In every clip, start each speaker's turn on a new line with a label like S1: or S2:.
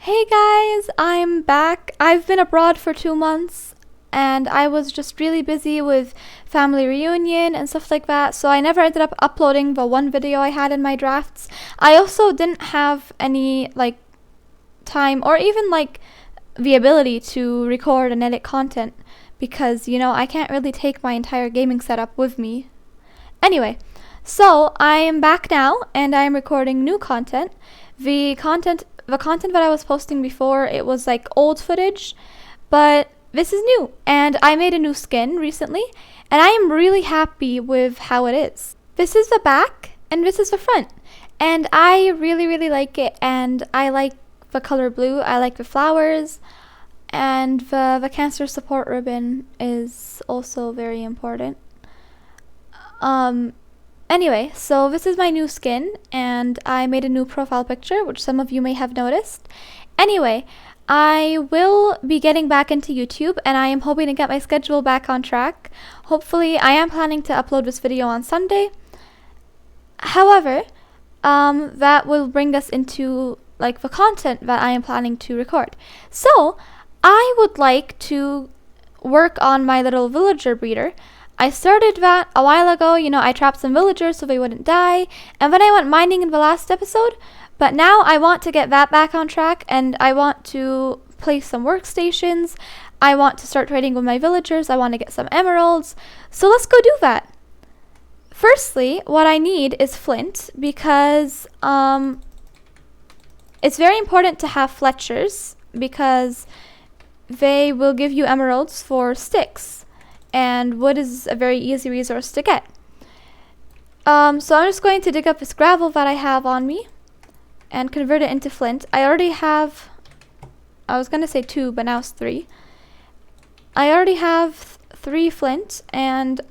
S1: Hey guys, I'm back. I've been abroad for 2 months and I was just really busy with family reunion and stuff like that, so I never ended up uploading the one video I had in my drafts. I also didn't have any time or even the ability to record and edit content because I can't really take my entire gaming setup with me. Anyway, so I am back now and I am recording new content. The content that I was posting before, it was old footage, but this is new, and I made a new skin recently, and I am really happy with how it is. This is the back, and this is the front, and I really, really like it, and I like the color blue, I like the flowers, and the cancer support ribbon is also very important. Anyway, so this is my new skin, and I made a new profile picture, which some of you may have noticed. Anyway, I will be getting back into YouTube, and I am hoping to get my schedule back on track. Hopefully, I am planning to upload this video on Sunday. However, that will bring us into the content that I am planning to record. So, I would like to work on my little villager breeder. I started that a while ago. I trapped some villagers so they wouldn't die, and then I went mining in the last episode, but now I want to get that back on track, and I want to place some workstations. I want to start trading with my villagers. I want to get some emeralds, so let's go do that. Firstly, what I need is flint, because it's very important to have Fletchers, because they will give you emeralds for sticks. And wood is a very easy resource to get. So I'm just going to dig up this gravel that I have on me and convert it into flint. I already have, I was going to say 2, but now it's 3. I already have 3 flint, and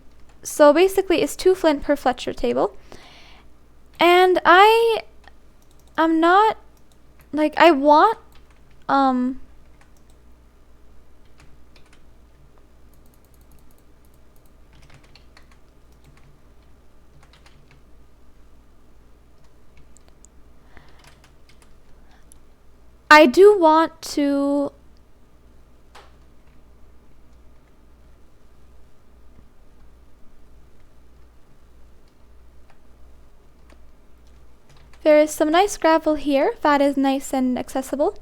S1: so basically it's 2 flint per Fletcher table. And I'm not, I want, I do want to there is some nice gravel here that is nice and accessible,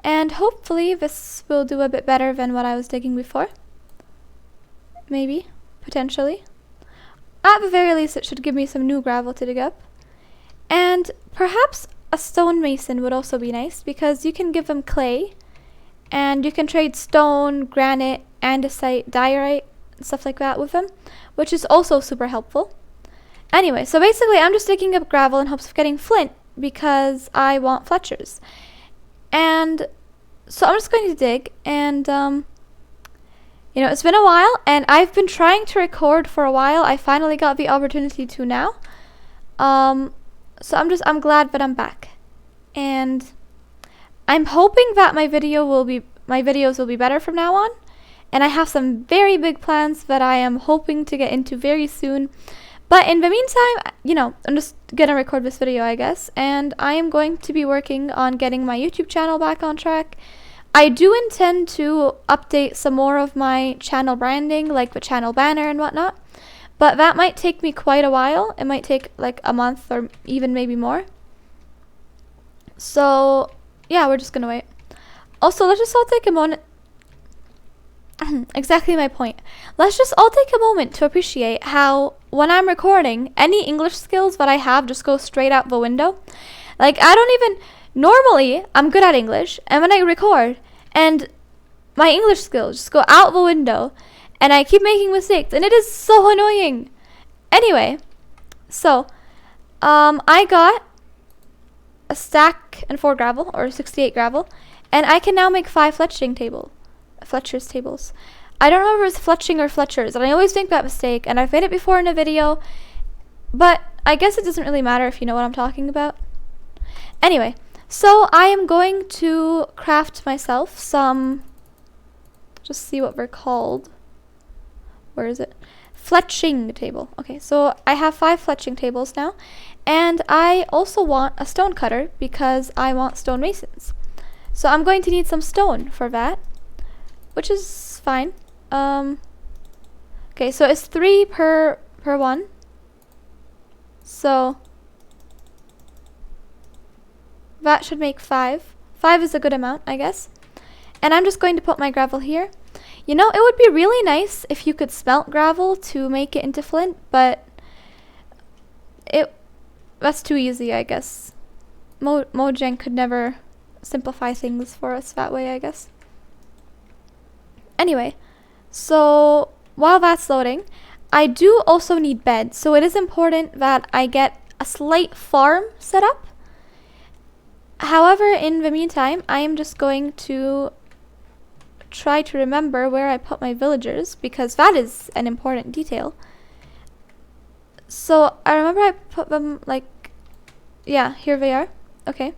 S1: and hopefully this will do a bit better than what I was digging before. Maybe, potentially. At the very least, it should give me some new gravel to dig up. And perhaps a stonemason would also be nice, because you can give them clay, and you can trade stone, granite, andesite, diorite, and stuff like that with them, which is also super helpful. Anyway, so basically I'm just digging up gravel in hopes of getting flint, because I want Fletchers. And so I'm just going to dig, and it's been a while, and I've been trying to record for a while. I finally got the opportunity to now. So I'm glad that I'm back, and I'm hoping that my videos will be better from now on, and I have some very big plans that I am hoping to get into very soon. But in the meantime, I'm just gonna record this video, I guess, and I am going to be working on getting my YouTube channel back on track. I do intend to update some more of my channel branding, like the channel banner and whatnot. But that might take me quite a while. It might take a month or even maybe more. So, yeah, we're just gonna wait. Also, let's just all take a moment. Exactly my point. Let's just all take a moment to appreciate how, when I'm recording, any English skills that I have just go straight out the window. Normally, I'm good at English, and when I record, and my English skills just go out the window, and I keep making mistakes, and it is so annoying. Anyway, so, I got a stack and 4 gravel, or 68 gravel, and I can now make 5 Fletcher's tables. I don't remember if it's fletching or Fletchers, and I always make that mistake, and I've made it before in a video, but I guess it doesn't really matter if you know what I'm talking about. Anyway, so I am going to craft myself some, just see what they're called. Where is it? Fletching table. Okay, so I have 5 fletching tables now, and I also want a stone cutter because I want stonemasons. So I'm going to need some stone for that, which is fine. Okay, so it's 3 per one. So that should make 5. 5 is a good amount, I guess. And I'm just going to put my gravel here. You know, it would be really nice if you could smelt gravel to make it into flint, but that's too easy, I guess. Mojang could never simplify things for us that way, I guess. Anyway, so while that's loading, I do also need beds, so it is important that I get a slight farm set up. However, in the meantime, I am just going to try to remember where I put my villagers, because that is an important detail. So I remember I put them like, yeah, here they are. Okay.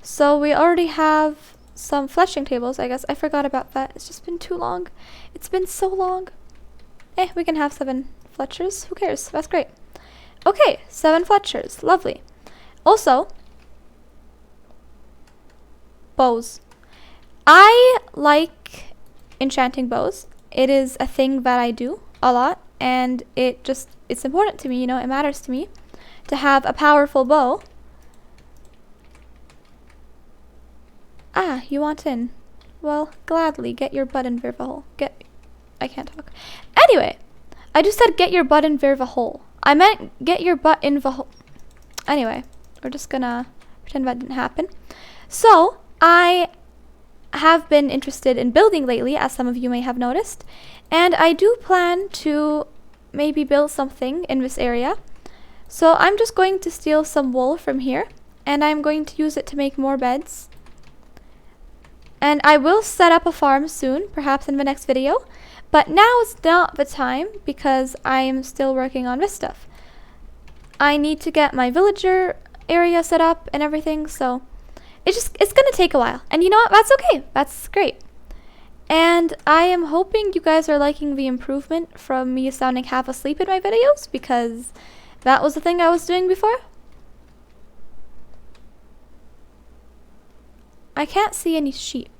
S1: So we already have some fletching tables, I guess. I forgot about that. It's just been too long. It's been so long. We can have 7 fletchers. Who cares? That's great. Okay, 7 fletchers. Lovely. Also, bows. I like enchanting bows. It is a thing that I do a lot, and it's important to me, you know, it matters to me to have a powerful bow. Ah, you want in? Well, gladly, get your butt in the hole. I can't talk. Anyway, I just said get your butt in the hole. I meant get your butt in the hole. Anyway, we're just gonna pretend that didn't happen. So, I have been interested in building lately, as some of you may have noticed, and I do plan to maybe build something in this area. So I'm just going to steal some wool from here, and I'm going to use it to make more beds. And I will set up a farm soon, perhaps in the next video, but now is not the time because I am still working on this stuff. I need to get my villager area set up and everything, so it's gonna take a while. And you know what? That's okay. That's great. And I am hoping you guys are liking the improvement from me sounding half asleep in my videos, because that was the thing I was doing before. I can't see any sheep.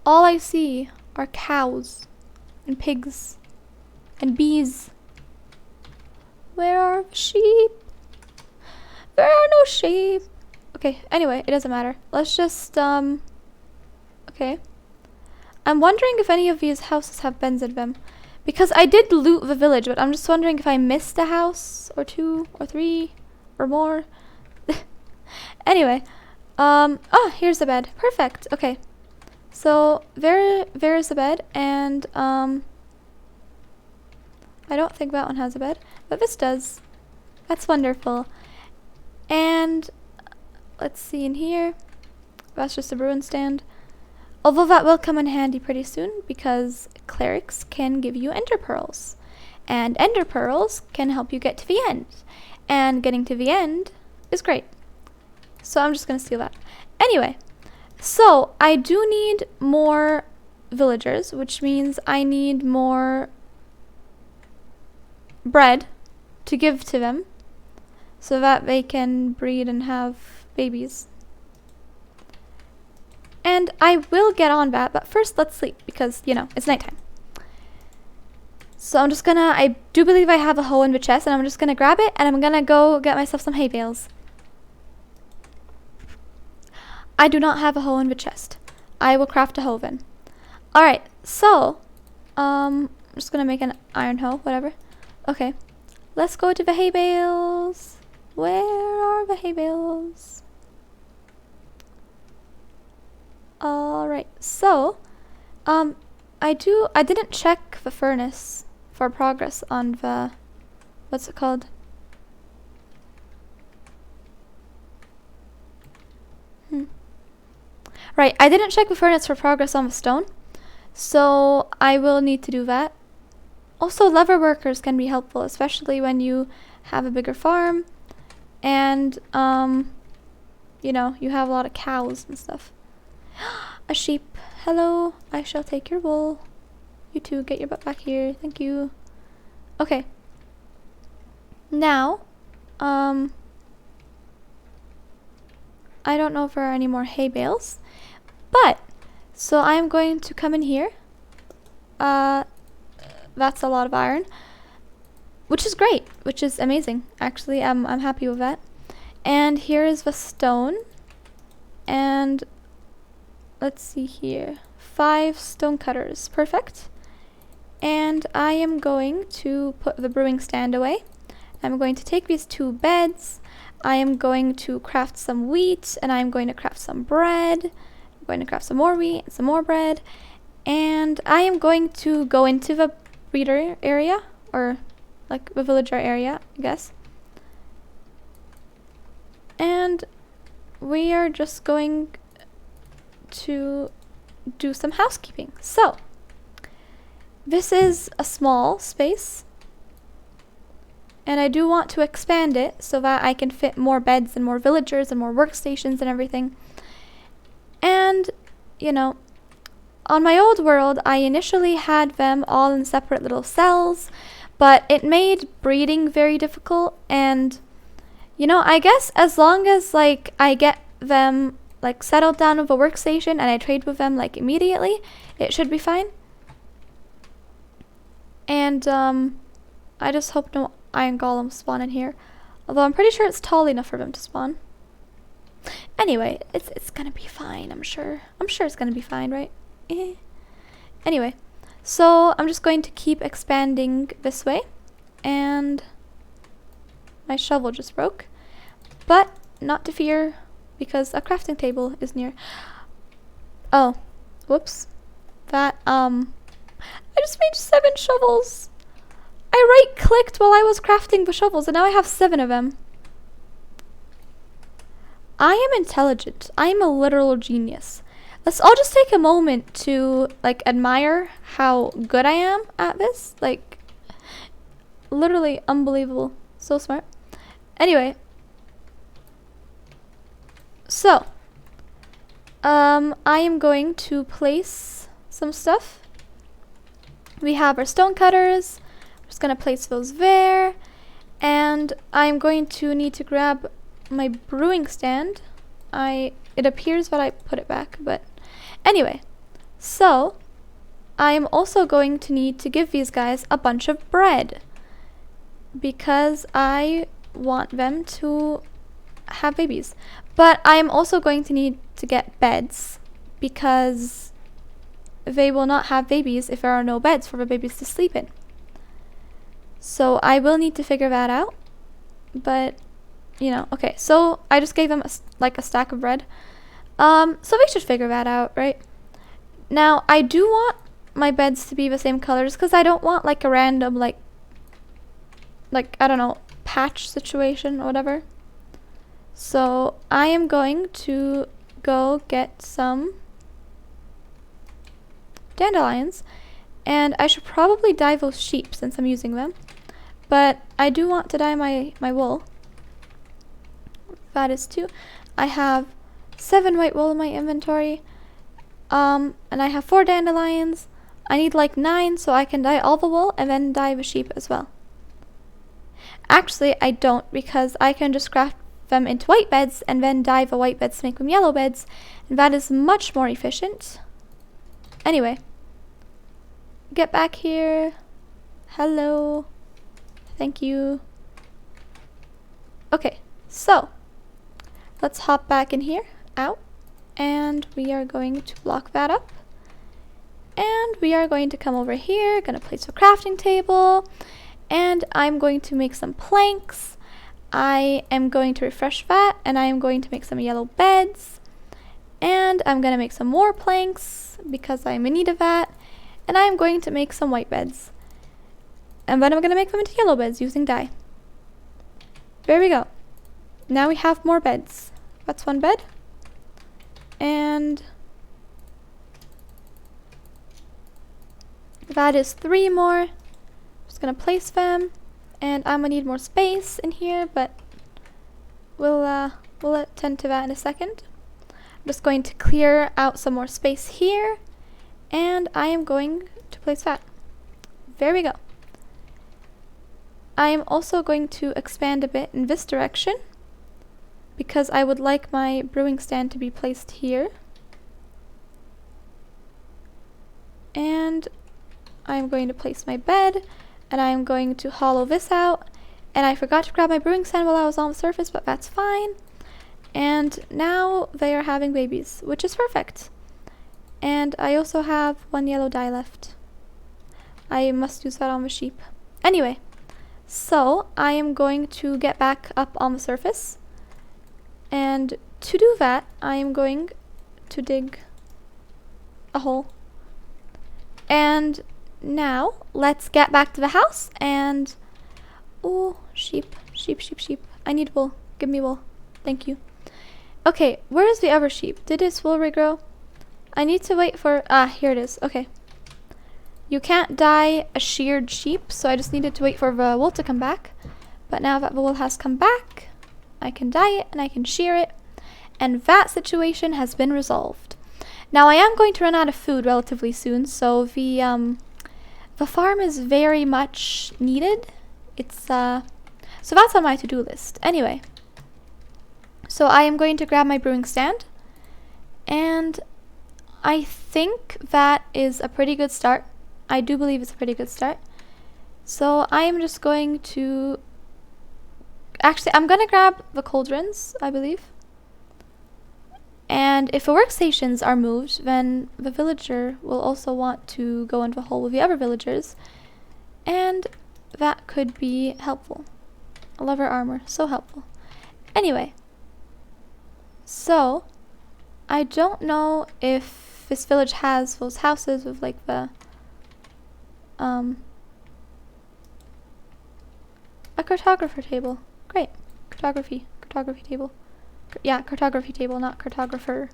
S1: All I see are cows and pigs and bees. Where are the sheep? There are no sheep. Okay, anyway, it doesn't matter. Let's just, okay. I'm wondering if any of these houses have beds in them. Because I did loot the village, but I'm just wondering if I missed a house or 2 or 3 or more. Anyway, oh, here's the bed. Perfect. Okay. So there's the bed, and I don't think that one has a bed, but this does. That's wonderful. And let's see in here. That's just a ruin stand. Although that will come in handy pretty soon, because clerics can give you ender pearls. And ender pearls can help you get to the end. And getting to the end is great. So I'm just going to steal that. Anyway, so I do need more villagers, which means I need more bread to give to them so that they can breed and have babies. And I will get on that, but first let's sleep, because, you know, it's nighttime. So I'm just gonna, I do believe I have a hoe in the chest, and I'm just gonna grab it, and I'm gonna go get myself some hay bales. I do not have a hoe in the chest. I will craft a hoe then. Alright, so, I'm just gonna make an iron hoe, whatever. Okay, let's go to the hay bales. Where are the hay bales? Alright, so, I didn't check the furnace for progress on the, what's it called? Right, I didn't check the furnace for progress on the stone, so I will need to do that. Also, leather workers can be helpful, especially when you have a bigger farm, and, you know, you have a lot of cows and stuff. A sheep. Hello, I shall take your wool. You two, get your butt back here. Thank you. Okay. Now, I don't know if there are any more hay bales, but so I'm going to come in here. That's a lot of iron, which is great, which is amazing. Actually, I'm happy with that. And here is the stone, and let's see here, 5 stone cutters, perfect. And I am going to put the brewing stand away. I'm going to take these 2 beds. I am going to craft some wheat, and I'm going to craft some bread. I'm going to craft some more wheat and some more bread. And I am going to go into the breeder area, or like the villager area, I guess. And we are just going to do some housekeeping. So, this is a small space, and I do want to expand it so that I can fit more beds and more villagers and more workstations and everything. And, you know, on my old world, I initially had them all in separate little cells, but it made breeding very difficult. And, you know, I guess as long as, like, I get them, like, settled down with a workstation and I trade with them, like, immediately, it should be fine. And, I just hope no iron golems spawn in here. Although I'm pretty sure it's tall enough for them to spawn. Anyway, it's gonna be fine, I'm sure. I'm sure it's gonna be fine, right? Anyway, so I'm just going to keep expanding this way. And my shovel just broke. But not to fear, because a crafting table is near. Oh, whoops. That, I just made 7 shovels. I right-clicked while I was crafting the shovels, and now I have 7 of them. I am intelligent. I am a literal genius. Let's all just take a moment to, like, admire how good I am at this. Like, literally unbelievable. So smart. Anyway. So, I am going to place some stuff. We have our stone cutters. I'm just going to place those there. And I'm going to need to grab my brewing stand. It appears that I put it back, but anyway. So, I'm also going to need to give these guys a bunch of bread, because I want them to have babies. But I'm also going to need to get beds, because they will not have babies if there are no beds for the babies to sleep in. So I will need to figure that out. But, you know, okay. So I just gave them a stack of bread. So they should figure that out, right? Now, I do want my beds to be the same colors, because I don't want like a random like I don't know, patch situation or whatever. So I am going to go get some dandelions, and I should probably dye those sheep since I'm using them, but I do want to dye my wool. That is 2. I have 7 white wool in my inventory, and I have 4 dandelions. I need like 9 so I can dye all the wool and then dye the sheep as well. Actually, I don't, because I can just craft them into white beds and then dye the white beds to make them yellow beds, and that is much more efficient. Anyway, get back here. Hello. Thank you. Okay, so let's hop back in here, out, and we are going to block that up. And we are going to come over here, gonna place a crafting table, and I'm going to make some planks. I am going to refresh that, and I am going to make some yellow beds, and I'm gonna make some more planks because I'm in need of that, and I'm going to make some white beds, and then I'm gonna make them into yellow beds using dye. There we go. Now we have more beds. That's 1 bed, and that is 3 more. Just gonna place them, and I'm gonna need more space in here, but we'll attend to that in a second. I'm just going to clear out some more space here, and I am going to place that. There we go. I am also going to expand a bit in this direction, because I would like my brewing stand to be placed here. And I'm going to place my bed, and I'm going to hollow this out. And I forgot to grab my brewing stand while I was on the surface, but that's fine. And now they are having babies, which is perfect. And I also have one yellow dye left. I must use that on the sheep. Anyway, so I am going to get back up on the surface. And to do that, I am going to dig a hole. And now, let's get back to the house and... Oh, sheep, sheep, sheep, sheep. I need wool. Give me wool. Thank you. Okay, where is the other sheep? Did its wool regrow? I need to wait for... Ah, here it is. Okay. You can't dye a sheared sheep, so I just needed to wait for the wool to come back. But now that the wool has come back, I can dye it and I can shear it. And that situation has been resolved. Now I am going to run out of food relatively soon, so the farm is very much needed. It's so that's on my to-do list. Anyway, so I am going to grab my brewing stand, and I think that is a pretty good start. I do believe it's a pretty good start. So I am just going to... Actually, I'm going to grab the cauldrons, I believe. And if the workstations are moved, then the villager will also want to go into the hole with the other villagers. And that could be helpful. I love her armor. So helpful. Anyway. So, I don't know if this village has those houses with like the... a cartographer table. Great. Cartography table. Yeah, cartography table, not cartographer.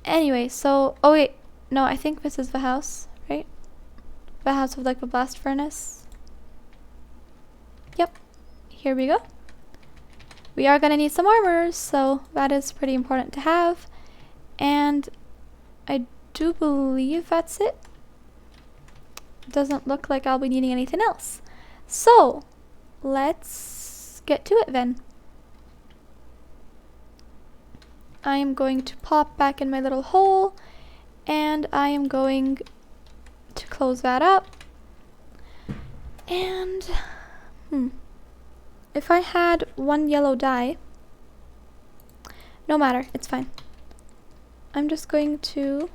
S1: Anyway, so... Oh wait, no, I think this is the house, right? The house with like the blast furnace. Yep. Here we go. We are gonna need some armor, so that is pretty important to have. And I do believe that's it. Doesn't look like I'll be needing anything else. So, let's get to it then. I am going to pop back in my little hole, and I am going to close that up. And, if I had one yellow dye, no matter, it's fine. I'm just going to...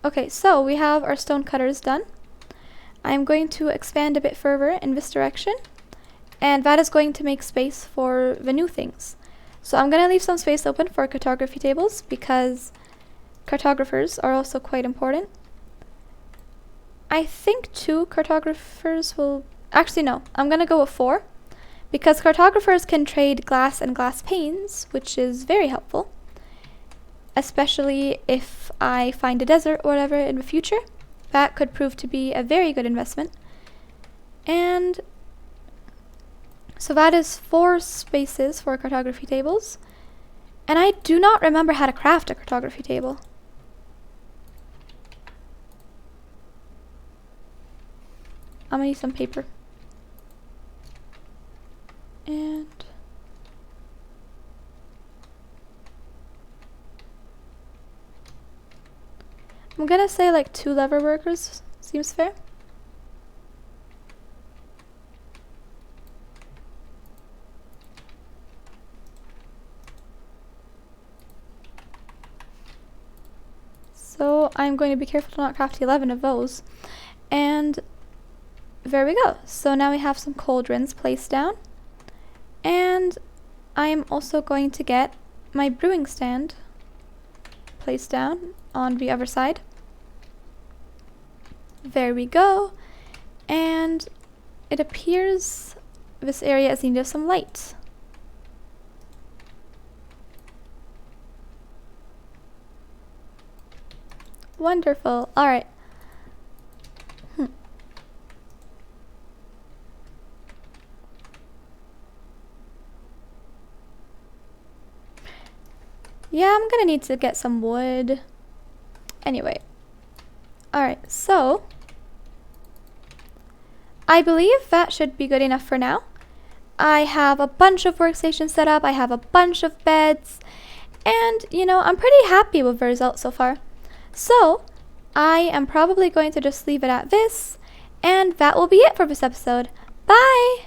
S1: Okay, so we have our stone cutters done. I'm going to expand a bit further in this direction, and that is going to make space for the new things. So I'm going to leave some space open for cartography tables, because cartographers are also quite important. I think 2 cartographers will... Actually, no. I'm going to go with 4, because cartographers can trade glass and glass panes, which is very helpful. Especially if I find a desert or whatever in the future. That could prove to be a very good investment. And... so that is 4 spaces for cartography tables. And I do not remember how to craft a cartography table. I'm gonna use some paper. And... I'm gonna say like 2 lever workers. Seems fair. So I'm going to be careful to not craft 11 of those. And there we go. So now we have some cauldrons placed down. And I'm also going to get my brewing stand placed down on the other side. There we go. And it appears this area is in need of some light. Wonderful. Alright. Yeah, I'm gonna need to get some wood. Anyway. Alright, so I believe that should be good enough for now. I have a bunch of workstations set up, I have a bunch of beds, and you know, I'm pretty happy with the results so far. So I am probably going to just leave it at this, and that will be it for this episode. Bye!